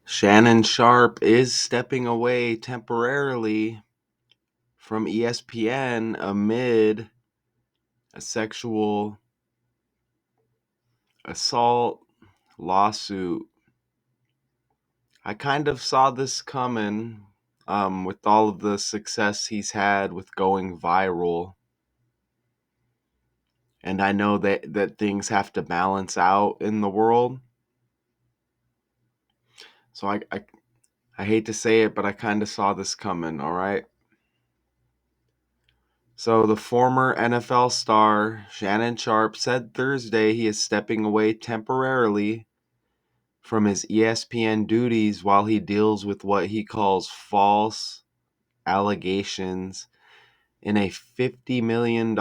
Shannon Sharpe is stepping away temporarily from ESPN amid a sexual assault lawsuit. I kind of saw this coming with all of the success he's had with going viral. And I know that things have to balance out in the world. So I hate to say it, but I kind of saw this coming, all right? So the former NFL star Shannon Sharpe said Thursday he is stepping away temporarily from his ESPN duties while he deals with what he calls false allegations in a $50 million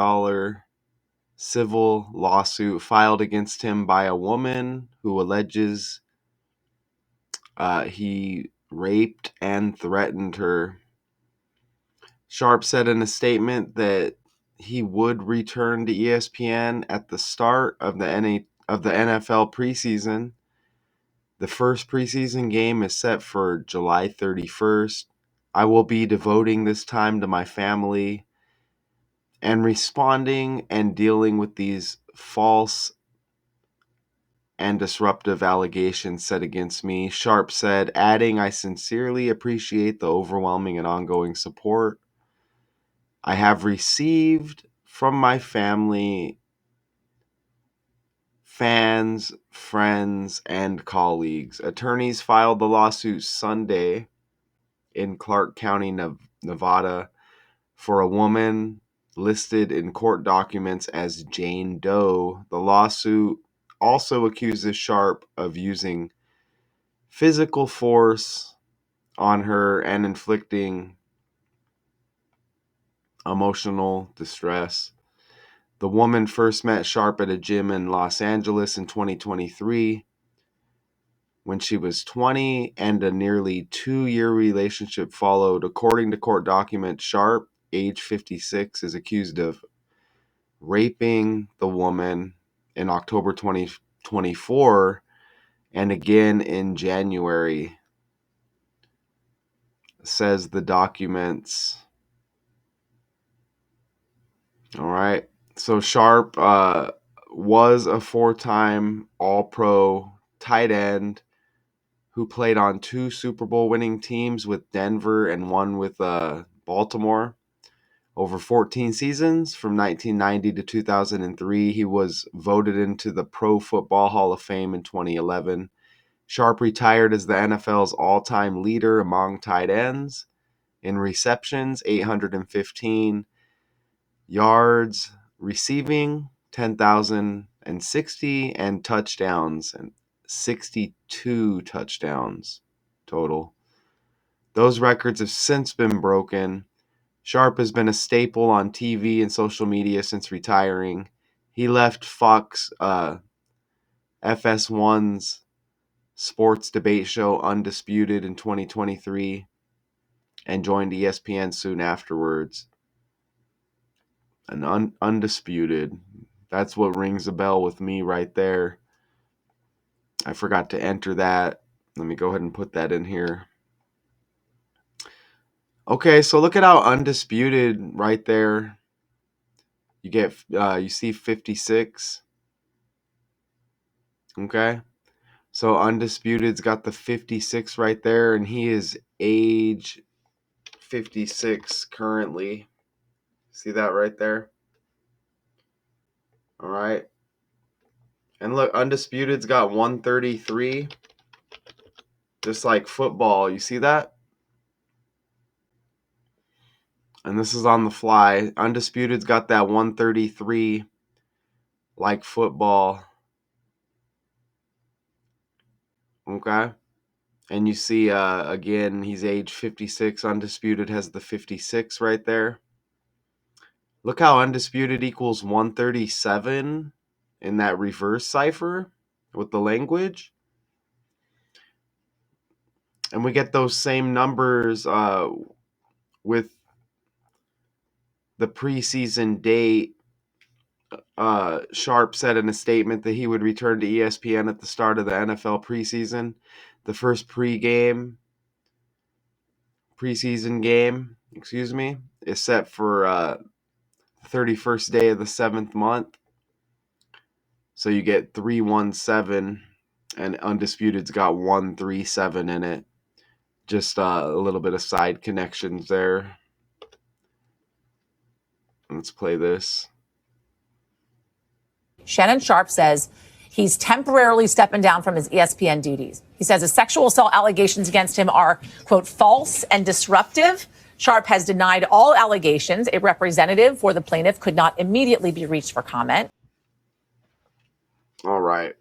civil lawsuit filed against him by a woman who alleges he raped and threatened her. Sharpe said in a statement that he would return to ESPN at the start of the NFL preseason. The first preseason game is set for July 31st. I will be devoting this time to my family and responding and dealing with these false and disruptive allegations set against me, Sharpe said, adding, I sincerely appreciate the overwhelming and ongoing support I have received from my family, fans, friends, and colleagues. Attorneys filed the lawsuit Sunday in Clark County, Nevada, for a woman listed in court documents as Jane Doe. The lawsuit also accuses Sharpe of using physical force on her and inflicting emotional distress. The woman first met Sharpe at a gym in Los Angeles in 2023 when she was 20, and a nearly 2-year relationship followed. According to court documents, Sharpe, age 56, is accused of raping the woman in October 2024 and again in January, says the documents. All right. So Sharpe was a 4-time All-Pro tight end who played on 2 Super Bowl winning teams with Denver and one with Baltimore. Over 14 seasons from 1990 to 2003, he was voted into the Pro Football Hall of Fame in 2011. Sharpe retired as the NFL's all-time leader among tight ends in receptions, 815, yards receiving, 10,060, and touchdowns, and 62 touchdowns total. Those records have since been broken. Sharpe has been a staple on TV and social media since retiring. He left Fox FS1's sports debate show Undisputed in 2023 and joined ESPN soon afterwards. And Undisputed, that's what rings a bell with me right there. I forgot to enter that. Let me go ahead and put that in here. Okay, so look at how Undisputed right there. You see 56. Okay, so Undisputed's got the 56 right there, and he is age 56 currently. See that right there? All right. And look, Undisputed's got 133, just like football. You see that? And this is on the fly. Undisputed's got that 133 like football. Okay? And you see, again, he's age 56. Undisputed has the 56 right there. Look how Undisputed equals 137 in that reverse cipher with the language. And we get those same numbers with the preseason date. Sharpe said in a statement that he would return to ESPN at the start of the NFL preseason. the first preseason game, is set for 31st day of the 7th month. So you get 317, and Undisputed's got 137 in it. Just a little bit of side connections there. Let's play this. Shannon Sharpe says he's temporarily stepping down from his ESPN duties. He says the sexual assault allegations against him are, quote, false and disruptive. Sharpe has denied all allegations. A representative for the plaintiff could not immediately be reached for comment. All right.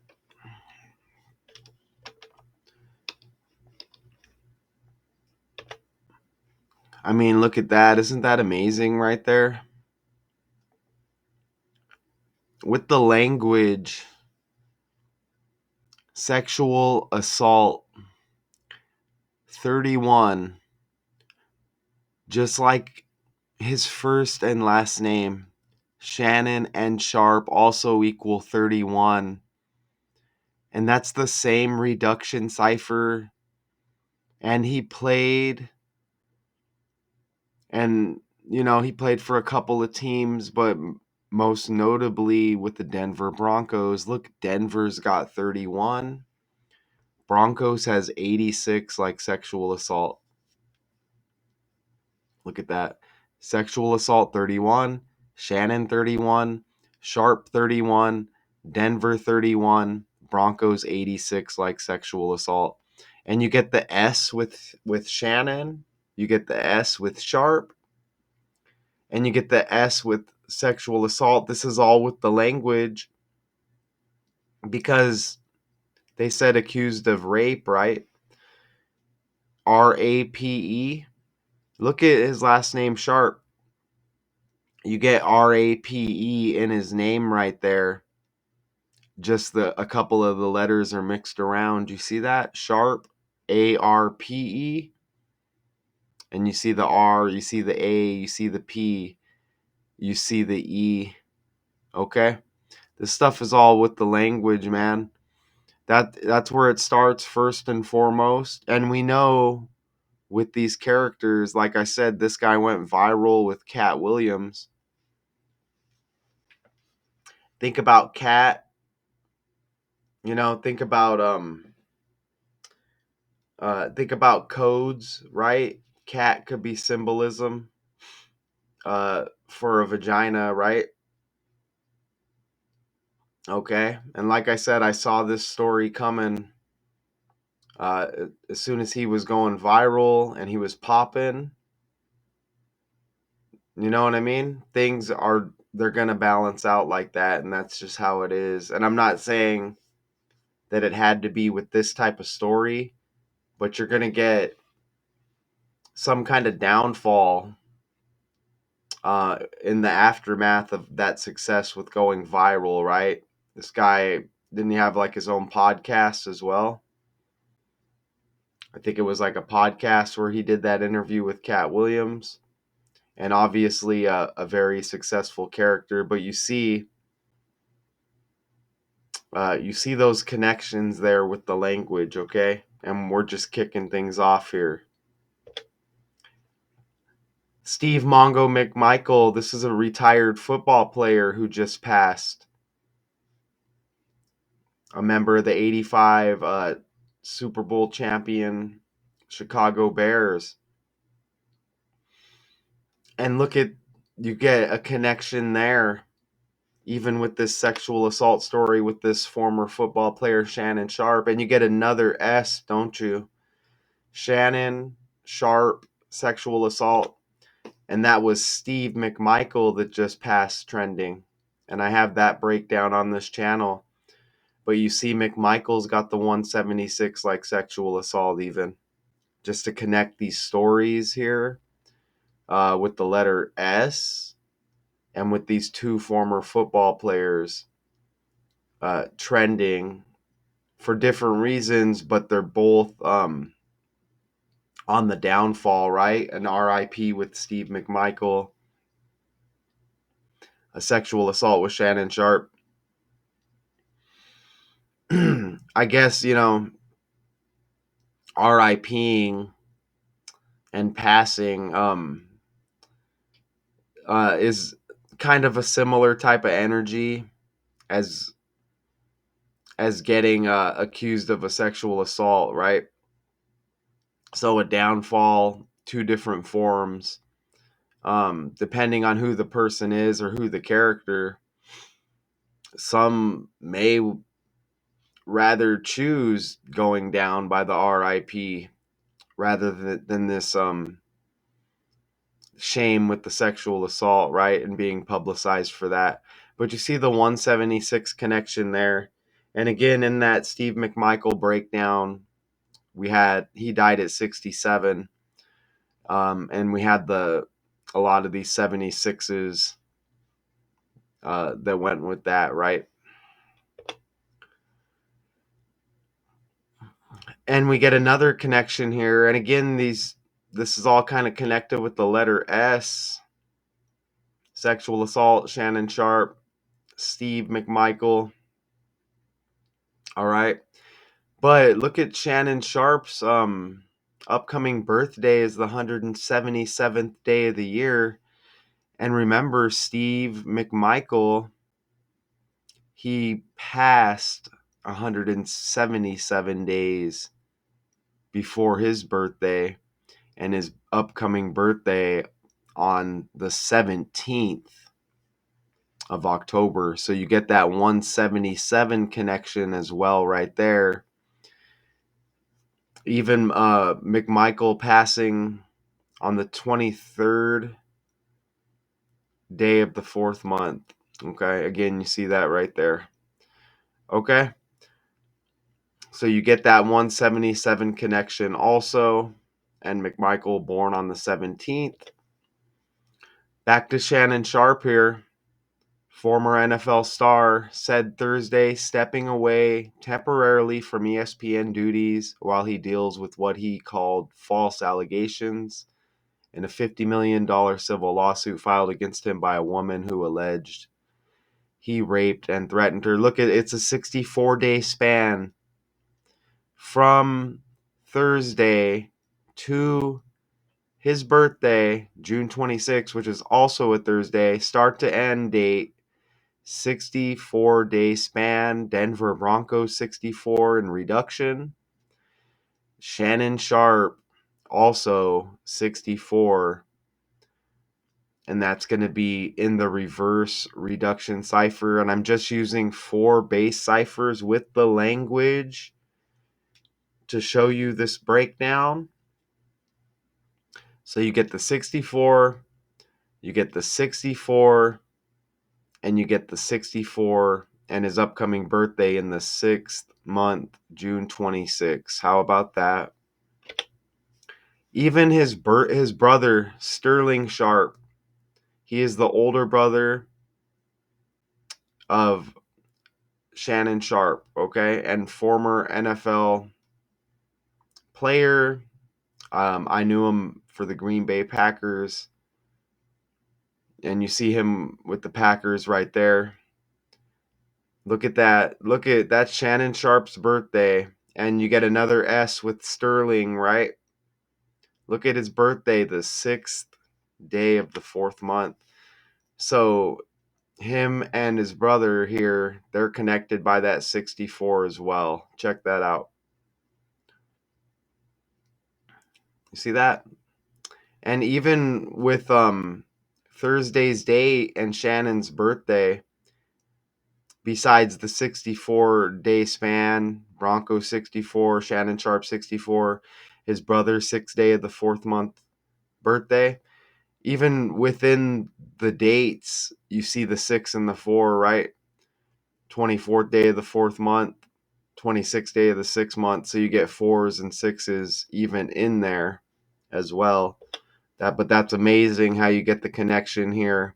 I mean, look at that. Isn't that amazing right there? With the language, sexual assault 31, just like his first and last name, Shannon and Sharpe, also equal 31. And that's the same reduction cipher. And he played, and he played for a couple of teams, but most notably with the Denver Broncos. Look, Denver's got 31. Broncos has 86, like sexual assault. Look at that. Sexual assault 31, Shannon 31, Sharpe 31, Denver 31, Broncos 86, like sexual assault. And you get the S with Shannon, you get the S with Sharpe, and you get the S with sexual assault. This is all with the language because they said accused of rape, right? RAPE. Look at his last name, Sharpe. You get RAPE in his name right there. Just a couple of the letters are mixed around. You see that? Sharpe, ARPE. And you see the R, you see the A, you see the P, you see the E. Okay? This stuff is all with the language, man. That's where it starts first and foremost. And we know with these characters, like I said, this guy went viral with Cat Williams. Think about Cat. Think about codes, right? Cat could be symbolism for a vagina, right? Okay. And like I said, I saw this story coming uh, as soon as he was going viral and he was popping. You know what I mean? They're going to balance out like that, and that's just how it is. And I'm not saying that it had to be with this type of story, but you're going to get some kind of downfall in the aftermath of that success with going viral, right? This guy, didn't he have like his own podcast as well? I think it was like a podcast where he did that interview with Cat Williams, and obviously a very successful character. But you see those connections there with the language, okay? And we're just kicking things off here. Steve Mongo McMichael, this is a retired football player who just passed. A member of the 85 Super Bowl champion Chicago Bears. And you get a connection there, even with this sexual assault story with this former football player, Shannon Sharpe. And you get another S, don't you? Shannon Sharpe, sexual assault. And that was Steve McMichael that just passed trending. And I have that breakdown on this channel. But you see McMichael's got the 176 like sexual assault even. Just to connect these stories here with the letter S and with these two former football players trending for different reasons, but they're both on the downfall, right? An RIP with Steve McMichael, a sexual assault with Shannon Sharpe. I guess, RIPing and passing is kind of a similar type of energy as getting accused of a sexual assault, right? So a downfall, two different forms. Depending on who the person is or who the character, some may rather choose going down by the RIP rather than this shame with the sexual assault, right? And being publicized for that. But you see the 176 connection there. And again, in that Steve McMichael breakdown, he died at 67. And we had a lot of these 76s that went with that, right? And we get another connection here. And again, this is all kind of connected with the letter S. Sexual assault, Shannon Sharpe, Steve McMichael. All right. But look at Shannon Sharpe's upcoming birthday is the 177th day of the year. And remember, Steve McMichael, he passed 177 days before his birthday, and his upcoming birthday on the 17th of October. So you get that 177 connection as well right there. Even McMichael passing on the 23rd day of the 4th month. Okay, again, you see that right there. Okay, so you get that 177 connection also, and McMichael born on the 17th. Back to Shannon Sharpe here. Former NFL star said Thursday stepping away temporarily from ESPN duties while he deals with what he called false allegations in a $50 million civil lawsuit filed against him by a woman who alleged he raped and threatened her. Look, it's a 64-day span from Thursday to his birthday, June 26th, which is also a Thursday, start to end date, 64-day span. Denver Broncos 64 in reduction. Shannon Sharpe also 64, and that's going to be in the reverse reduction cipher. And I'm just using 4 base ciphers with the language to show you this breakdown. So you get the 64, you get the 64, and you get the 64 and his upcoming birthday in the 6th month, June 26th. How about that? Even his brother, Sterling Sharpe, he is the older brother of Shannon Sharpe, okay, and former NFL player. I knew him for the Green Bay Packers, and you see him with the Packers right there. Look at that. Look at that, Shannon Sharpe's birthday, and you get another S with Sterling, right? Look at his birthday, the 6th day of the 4th month. So him and his brother here, they're connected by that 64 as well. Check that out. You see that? And even with Thursday's date and Shannon's birthday, besides the 64-day span, Bronco 64, Shannon Sharpe 64, his brother's 6th day of the 4th month birthday, even within the dates, you see the 6 and the 4, right? 24th day of the 4th month, 26th day of the 6th month. So you get 4s and 6s even in there as well. But that's amazing how you get the connection here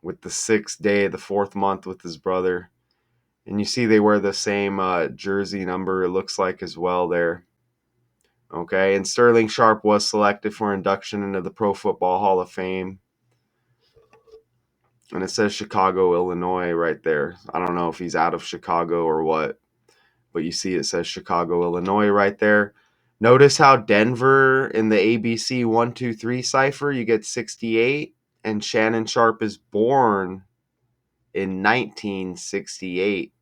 with the 6th day of the 4th month with his brother. And you see they wear the same jersey number, it looks like, as well there. Okay, and Sterling Sharpe was selected for induction into the Pro Football Hall of Fame. And it says Chicago, Illinois right there. I don't know if he's out of Chicago or what, but you see it says Chicago, Illinois right there. Notice how Denver in the ABC 123 cipher, you get 68, and Shannon Sharpe is born in 1968.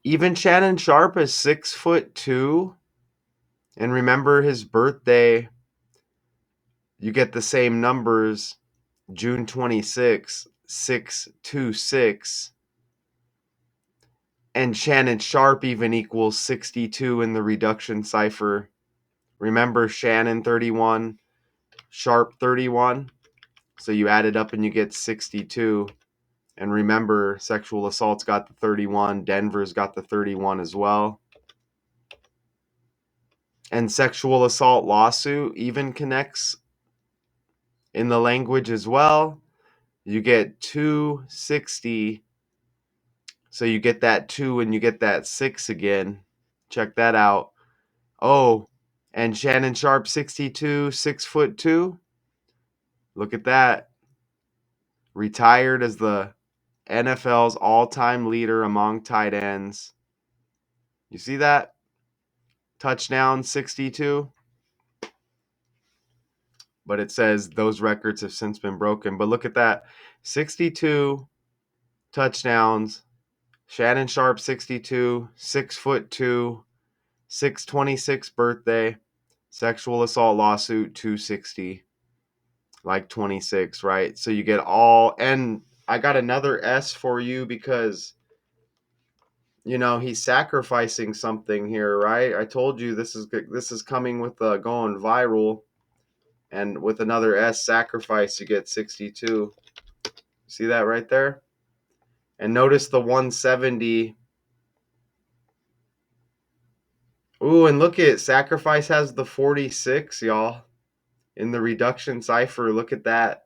Even Shannon Sharpe is 6'2", and remember his birthday, you get the same numbers, June 26, 626. And Shannon Sharpe even equals 62 in the reduction cipher. Remember Shannon 31, Sharpe 31. So you add it up and you get 62. And remember, sexual assault's got the 31. Denver's got the 31 as well. And sexual assault lawsuit even connects in the language as well. You get 260. So you get that 2 and you get that 6 again. Check that out. Oh, and Shannon Sharpe 62, 6'2". Look at that. Retired as the NFL's all-time leader among tight ends. You see that? Touchdown 62. But it says those records have since been broken. But look at that. 62 touchdowns. Shannon Sharpe 62, 6'2", 626 birthday. Sexual assault lawsuit 260. Like 26, right? So you get all, and I got another S for you because he's sacrificing something here, right? I told you this is coming with going viral, and with another S sacrifice you get 62. See that right there? And notice the 170. Ooh, and look at sacrifice has the 46, y'all. In the reduction cipher, look at that.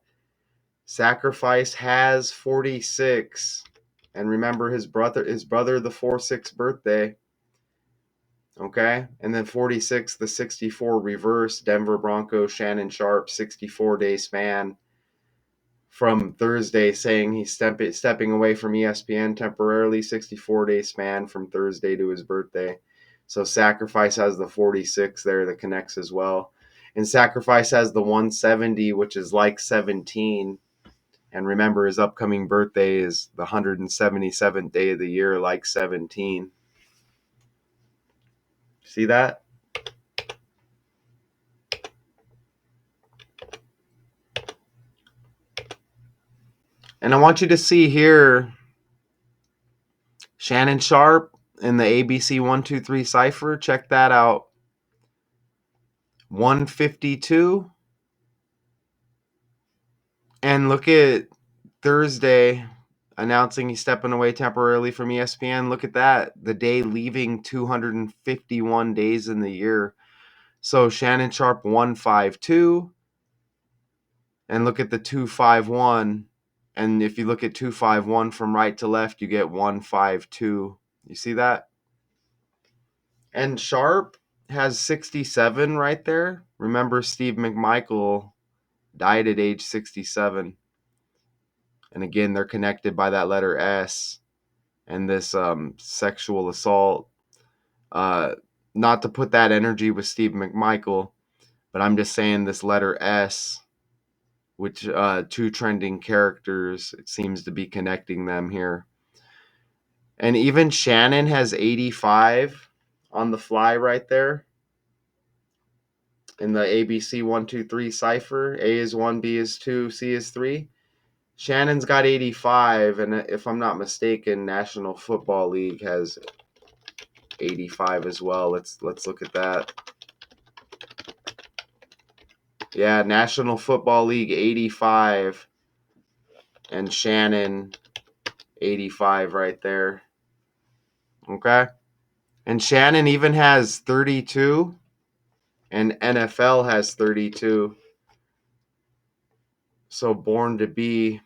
Sacrifice has 46. And remember his brother the 4-6 birthday. Okay? And then 46, the 64 reverse, Denver Broncos, Shannon Sharpe, 64-day span from Thursday, saying he's stepping away from ESPN temporarily, 64-day span from Thursday to his birthday. So Sacrifice has the 46 there that connects as well. And Sacrifice has the 170, which is like 17. And remember, his upcoming birthday is the 177th day of the year, like 17. See that? And I want you to see here Shannon Sharpe in the ABC 123 cipher. Check that out. 152. And look at Thursday announcing he's stepping away temporarily from ESPN. Look at that. The day leaving 251 days in the year. So Shannon Sharpe 152. And look at the 251. And if you look at 251 from right to left, you get 152. You see that? And Sharpe has 67 right there. Remember, Steve McMichael died at age 67. And again, they're connected by that letter S and this sexual assault. Not to put that energy with Steve McMichael, but I'm just saying this letter S, which two trending characters, it seems to be connecting them here. And even Shannon has 85 on the fly right there in the ABC 123 cipher. A is 1, B is 2, C is 3. Shannon's got 85, and if I'm not mistaken, National Football League has 85 as well. Let's look at that. Yeah, National Football League 85, and Shannon 85 right there. Okay? And Shannon even has 32, and NFL has 32. So born to be.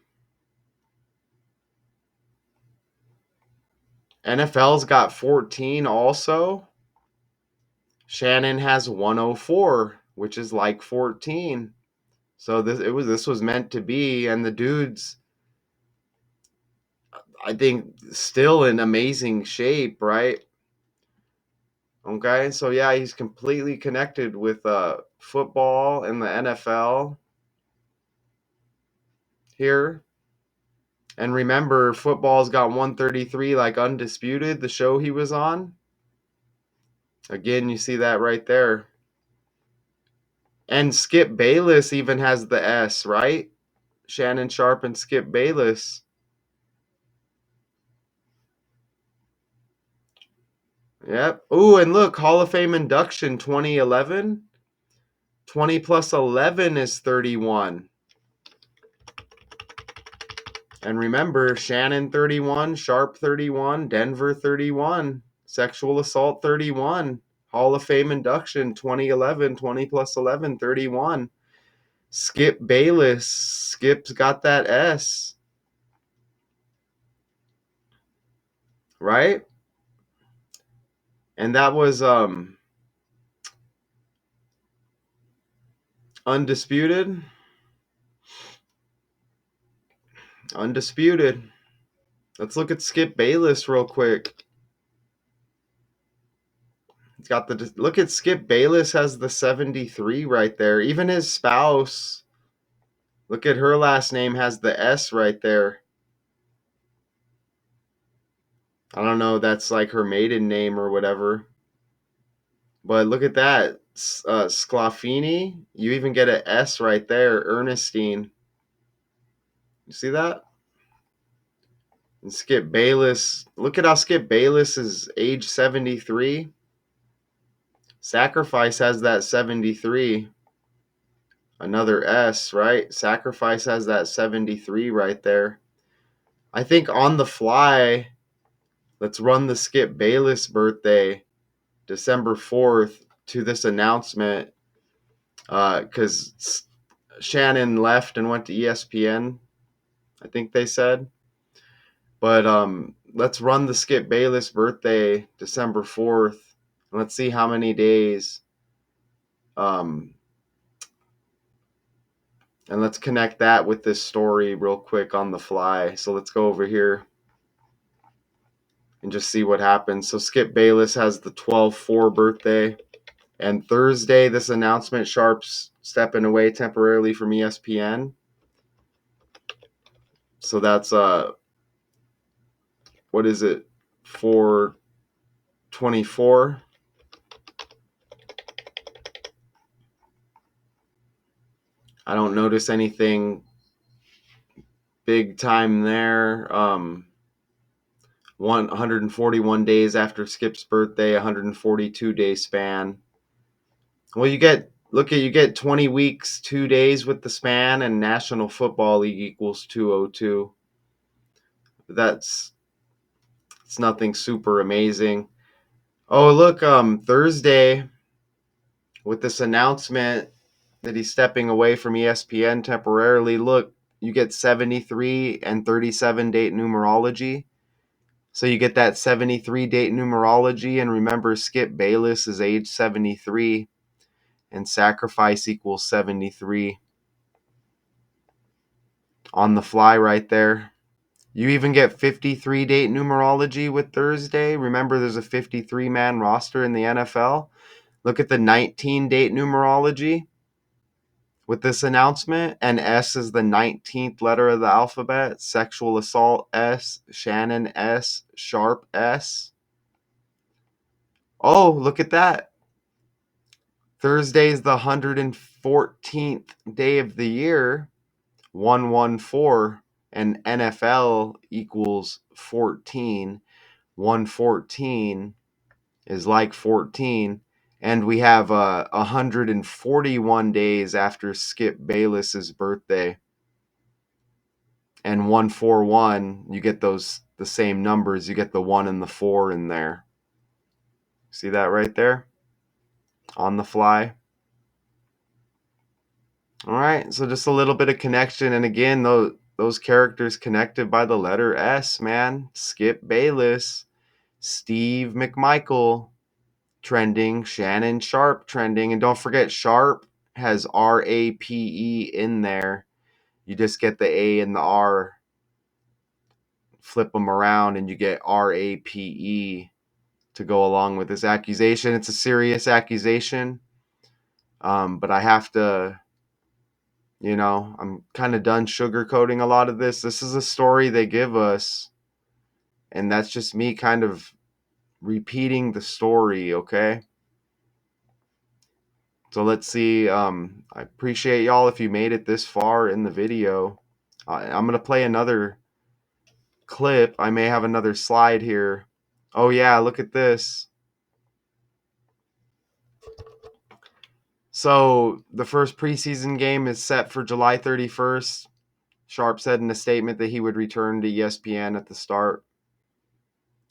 NFL's got 14 also. Shannon has 104, which is like 14. So this was meant to be, and the dudes, I think still in amazing shape, right? Okay, so yeah, he's completely connected with football and the NFL here. And remember, football's got 133 like undisputed, the show he was on. Again, you see that right there. And Skip Bayless even has the S, right? Shannon Sharpe and Skip Bayless. Yep. Ooh, and look, Hall of Fame induction 2011. 20 plus 11 is 31. And remember, Shannon 31, Sharp 31, Denver 31, sexual assault 31, Hall of Fame induction 2011, 20 plus 11, 31. Skip Bayless, Skip's got that S, right? And that was undisputed. Undisputed. Let's look at Skip Bayless real quick. He's got the look at Skip Bayless has the 73 right there. Even his spouse, look at her last name has the S right there. I don't know, that's like her maiden name or whatever. But look at that. Sclafini, you even get an S right there. Ernestine. You see that? And Skip Bayless. Look at how Skip Bayless is age 73. Sacrifice has that 73. Another S, right? Sacrifice has that 73 right there. I think on the fly, let's run the Skip Bayless birthday, December 4th, to this announcement. Because Shannon left and went to ESPN, I think they said. But let's run the Skip Bayless birthday, December 4th. And let's see how many days. Um, and let's connect that with this story real quick on the fly. So let's go over here and just see what happens. So Skip Bayless has the 12/4 birthday. And Thursday, this announcement, Sharp's stepping away temporarily from ESPN. So that's what is it? 4/24. I don't notice anything big time there. 141 days after Skip's birthday, 142-day span. Well, you get 20 weeks, 2 days with the span, and National Football League equals 202. That's it's nothing super amazing. Oh, look, Thursday with this announcement that he's stepping away from ESPN temporarily. Look, you get 73 and 37 date numerology. So you get that 73 date numerology, and remember Skip Bayless is age 73 and sacrifice equals 73 on the fly right there. You even get 53 date numerology with Thursday. Remember there's a 53 man roster in the NFL. Look at the 19 date numerology with this announcement, and S is the 19th letter of the alphabet. Sexual assault S, Shannon S, Sharp S. Oh, look at that. Thursday's the 114th day of the year, 114, and NFL equals 14. 114 is like 14. And we have 141 days after Skip Bayless's birthday. And 141, you get those the same numbers. You get the 1 and the 4 in there. See that right there? On the fly. All right, so just a little bit of connection, and again, those characters connected by the letter S, man. Skip Bayless, Steve McMichael, trending, Shannon Sharpe trending, and don't forget Sharpe has RAPE in there. You just get the A and the R flip them around and you get RAPE to go along with this accusation. It's a serious accusation, but I have to, I'm kind of done sugarcoating a lot of this. This is a story they give us, and that's just me kind of repeating the story, okay? So let's see. I appreciate y'all if you made it this far in the video. I'm going to play another clip. I may have another slide here. Oh, yeah, look at this. So the first preseason game is set for July 31st. Sharpe said in a statement that he would return to ESPN at the start.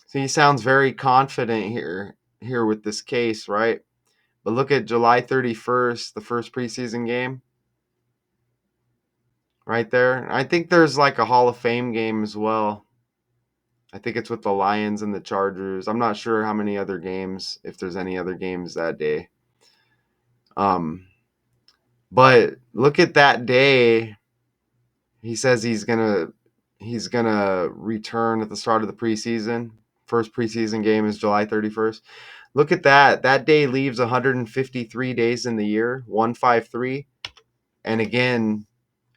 So he sounds very confident here with this case, right? But look at July 31st, the first preseason game, right there. I think there's like a Hall of Fame game as well. I think it's with the Lions and the Chargers. I'm not sure how many other games, if there's any other games that day. But look at that day. He says he's gonna return at the start of the preseason. First preseason game is July 31st. Look at that. That day leaves 153 days in the year, 153. And again,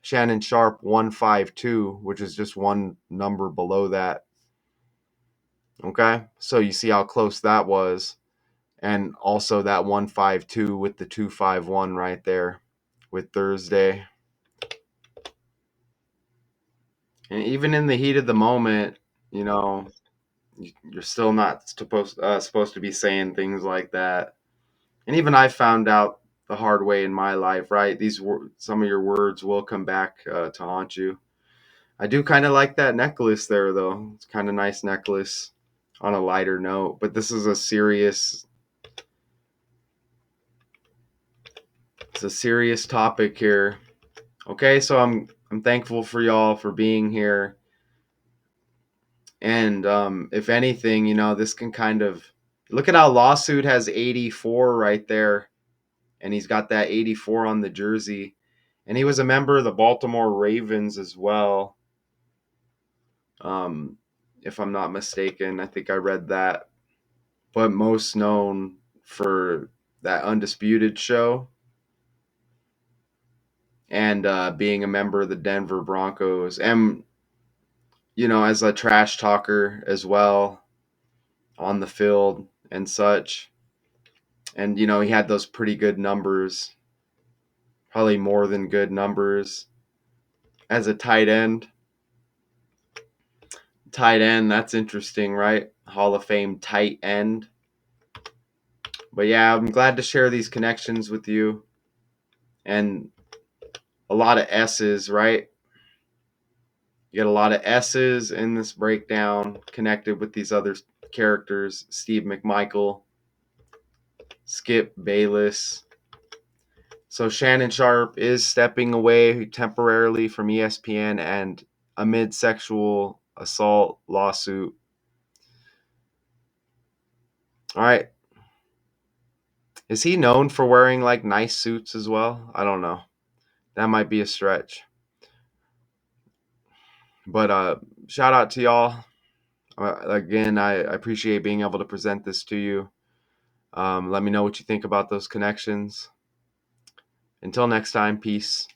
Shannon Sharpe 152, which is just one number below that. Okay? So you see how close that was. And also that 152 with the 251 right there with Thursday. And even in the heat of the moment, you know, you're still not supposed to be saying things like that. And even I found out the hard way in my life, right? Some of your words will come back to haunt you. I do kind of like that necklace there, though. It's kind of nice necklace on a lighter note. But this is it's a serious topic here. Okay, so I'm thankful for y'all for being here. And if anything, this can kind of look at how Lawsuit has 84 right there, and he's got that 84 on the jersey. And he was a member of the Baltimore Ravens as well. If I'm not mistaken, I think I read that. But most known for that Undisputed show and being a member of the Denver Broncos. And, as a trash talker as well on the field and such. And, he had those pretty good numbers, probably more than good numbers as a tight end. Tight end, that's interesting, right? Hall of Fame tight end. But yeah, I'm glad to share these connections with you. And a lot of S's, right? You get a lot of S's in this breakdown connected with these other characters: Steve McMichael, Skip Bayless. So Shannon Sharpe is stepping away temporarily from ESPN and amid sexual assault lawsuit. All right. Is he known for wearing like nice suits as well? I don't know. That might be a stretch. But shout out to y'all. Again, I appreciate being able to present this to you. Let me know what you think about those connections. Until next time, peace.